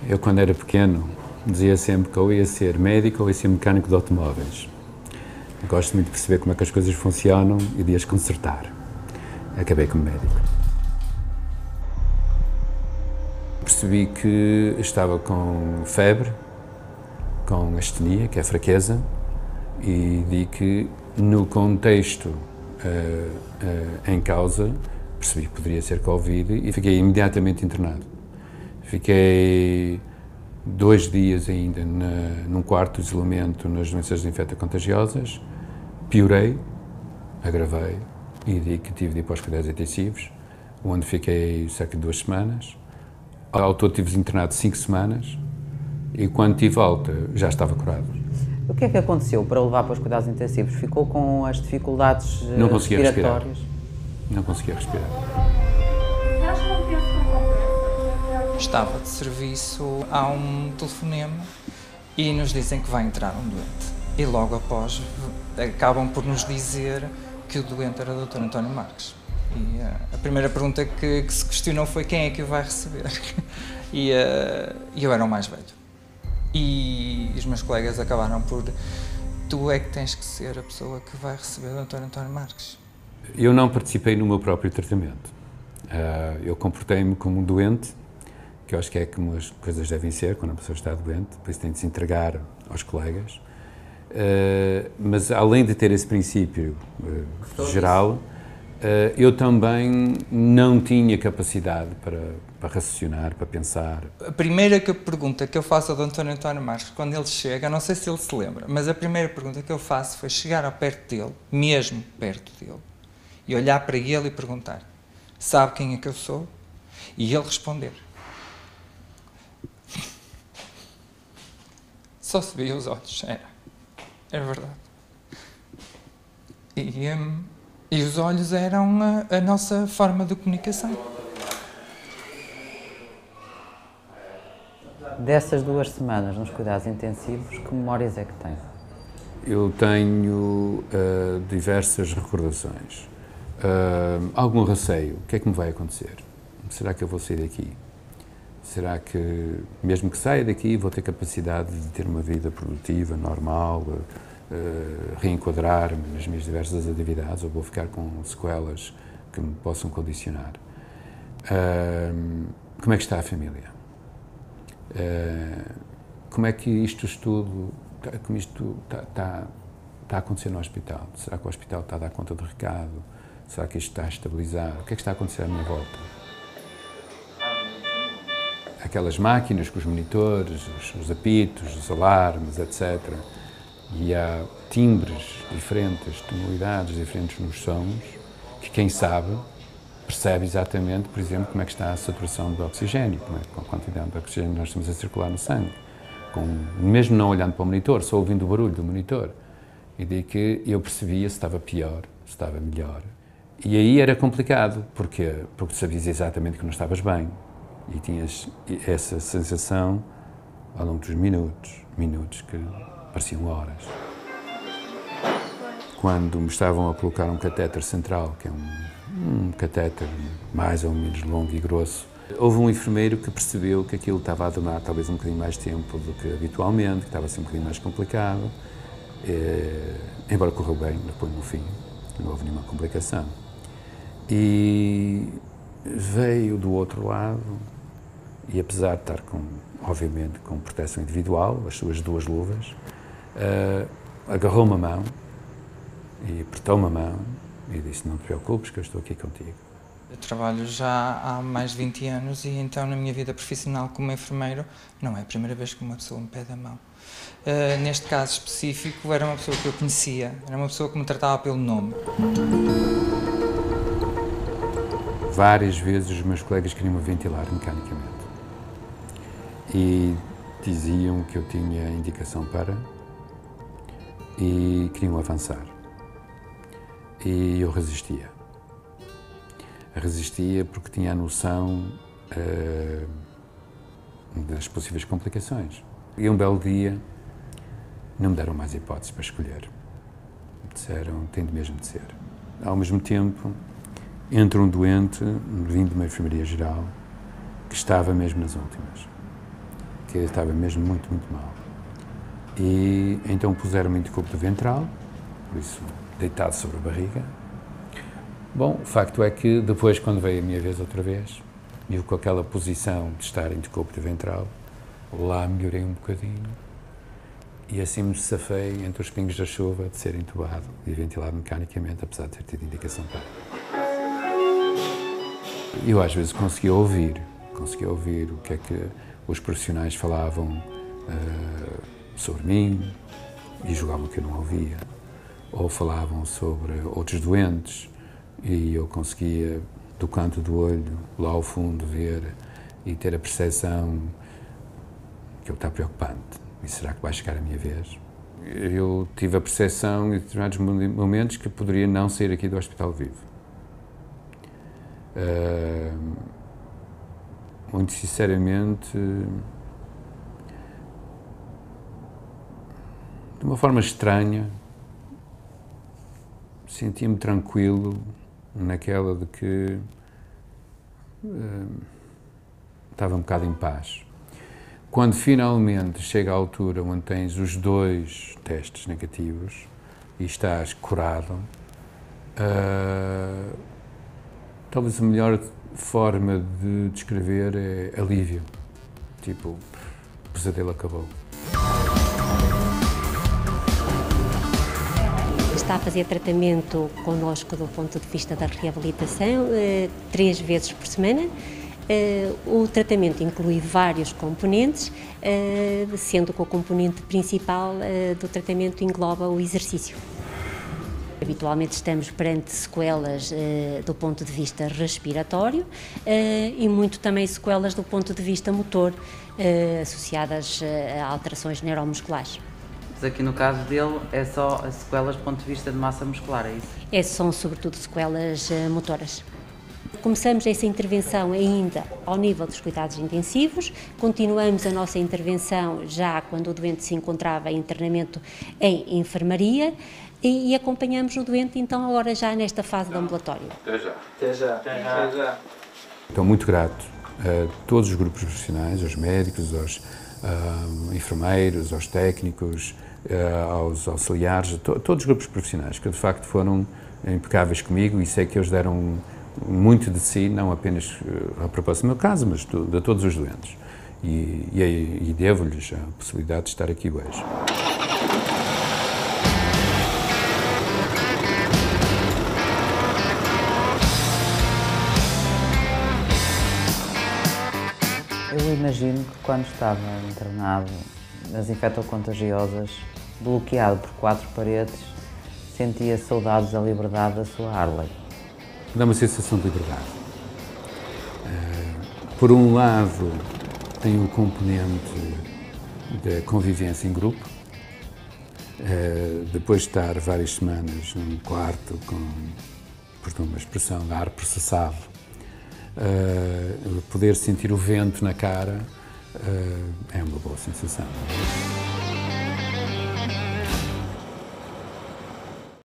Eu, quando era pequeno, dizia sempre que ou ia ser médico ou ia ser mecânico de automóveis. Gosto muito de perceber como é que as coisas funcionam e de as consertar. Acabei como médico. Percebi que estava com febre, com astenia, que é fraqueza, e vi que no contexto em causa, percebi que poderia ser Covid e fiquei imediatamente internado. Fiquei 2 dias ainda num quarto de isolamento nas doenças infecto-contagiosas, piorei, agravei e digo que tive de ir para os cuidados intensivos, onde fiquei cerca de 2 semanas. Ao todo tive internado 5 semanas e quando tive alta já estava curado. O que é que aconteceu para o levar para os cuidados intensivos? Ficou com as dificuldades respiratórias? Não conseguia respirar. Estava de serviço, há um telefonema e nos dizem que vai entrar um doente. E logo após acabam por nos dizer que o doente era o Dr. António Marques. E a primeira pergunta que se questionou foi quem é que o vai receber. E eu era o mais velho. E os meus colegas acabaram por... Tu é que tens que ser a pessoa que vai receber o Dr. António Marques. Eu não participei no meu próprio tratamento. Eu comportei-me como um doente, que eu acho que é como as coisas devem ser quando a pessoa está doente, por isso tem de se entregar aos colegas. Mas além de ter esse princípio geral, eu também não tinha capacidade para raciocinar, para pensar. A primeira pergunta que eu faço ao Dr. António Marques, quando ele chega, não sei se ele se lembra, mas a primeira pergunta que eu faço foi chegar ao perto dele, mesmo perto dele, e olhar para ele e perguntar: sabe quem é que eu sou? E ele responder. Só se via os olhos, era verdade. E os olhos eram a nossa forma de comunicação. Dessas 2 semanas nos cuidados intensivos, que memórias é que tem? Eu tenho diversas recordações. Algum receio. O que é que me vai acontecer? Será que eu vou sair daqui? Será que, mesmo que saia daqui, vou ter capacidade de ter uma vida produtiva, normal, reenquadrar-me nas minhas diversas atividades, ou vou ficar com sequelas que me possam condicionar? Como é que está a família? Como é que isto tudo está a acontecer no hospital? Será que o hospital está a dar conta do recado? Será que isto está a estabilizar? O que é que está a acontecer à minha volta? Aquelas máquinas com os monitores, os apitos, os alarmes, etc. E há timbres diferentes, tonalidades diferentes nos sons, que quem sabe percebe exatamente, por exemplo, como é que está a saturação de oxigênio, com a quantidade de oxigênio que nós estamos a circular no sangue. Mesmo não olhando para o monitor, só ouvindo o barulho do monitor. E daí que eu percebia se estava pior, se estava melhor. E aí era complicado, porque sabias exatamente que não estavas bem. E tinhas essa sensação ao longo dos minutos que pareciam horas. Quando me estavam a colocar um catéter central, que é um catéter mais ou menos longo e grosso, houve um enfermeiro que percebeu que aquilo estava a demorar talvez um bocadinho mais tempo do que habitualmente, que estava a ser um bocadinho mais complicado, embora correu bem, depois no fim, não houve nenhuma complicação. E veio do outro lado, e apesar de estar, obviamente, com proteção individual, as suas 2 luvas, agarrou-me a mão e apertou-me a mão e disse: não te preocupes que eu estou aqui contigo. Eu trabalho já há mais de 20 anos e então na minha vida profissional como enfermeiro não é a primeira vez que uma pessoa me pede a mão. Neste caso específico era uma pessoa que eu conhecia, era uma pessoa que me tratava pelo nome. Várias vezes os meus colegas queriam-me ventilar mecanicamente e diziam que eu tinha indicação para e queriam avançar. E eu resistia. Resistia porque tinha a noção das possíveis complicações. E um belo dia não me deram mais hipóteses para escolher. Disseram: tem mesmo de ser. Ao mesmo tempo, entra um doente, vindo de uma enfermaria geral, que estava mesmo nas últimas. que estava mesmo muito, muito mal. E então puseram-me decúbito ventral, por isso deitado sobre a barriga. Bom, o facto é que depois, quando veio a minha vez outra vez, eu com aquela posição de estar em decúbito ventral, lá melhorei um bocadinho e assim me safei entre os pingos da chuva de ser entubado e ventilado mecanicamente, apesar de ter tido indicação para. Eu às vezes conseguia ouvir o que é que os profissionais falavam sobre mim e julgavam que eu não ouvia, ou falavam sobre outros doentes e eu conseguia, do canto do olho, lá ao fundo, ver e ter a percepção que eu está preocupante. E será que vai chegar a minha vez? Eu tive a percepção em determinados momentos que poderia não sair aqui do hospital vivo. Muito sinceramente, de uma forma estranha, sentia-me tranquilo naquela de que estava um bocado em paz. Quando finalmente chega a altura onde tens os 2 testes negativos e estás curado, talvez a melhor forma de descrever é alívio. Tipo, o pesadelo acabou. Está a fazer tratamento connosco do ponto de vista da reabilitação 3 vezes por semana. O tratamento inclui vários componentes, sendo que o componente principal do tratamento engloba o exercício. Habitualmente estamos perante sequelas do ponto de vista respiratório e muito também sequelas do ponto de vista motor, associadas a alterações neuromusculares. Mas aqui no caso dele é só as sequelas do ponto de vista de massa muscular, é isso? São sobretudo sequelas motoras. Começamos essa intervenção ainda ao nível dos cuidados intensivos, continuamos a nossa intervenção já quando o doente se encontrava em internamento em enfermaria e acompanhamos o doente então agora já nesta fase do ambulatório. Até já. Até já. Até já. Até já. Estou muito grato a todos os grupos profissionais, aos médicos, aos enfermeiros, aos técnicos, aos auxiliares, todos os grupos profissionais que de facto foram impecáveis comigo e sei que eles deram muito de si, não apenas a propósito do meu caso, mas de todos os doentes. E devo-lhes a possibilidade de estar aqui hoje. Eu imagino que quando estava internado nas infectocontagiosas, bloqueado por 4 paredes, sentia saudades da liberdade da sua Harley. Dá uma sensação de liberdade. Por um lado, tem um componente de convivência em grupo, depois de estar várias semanas num quarto com, por uma expressão de ar processado, poder sentir o vento na cara é uma boa sensação.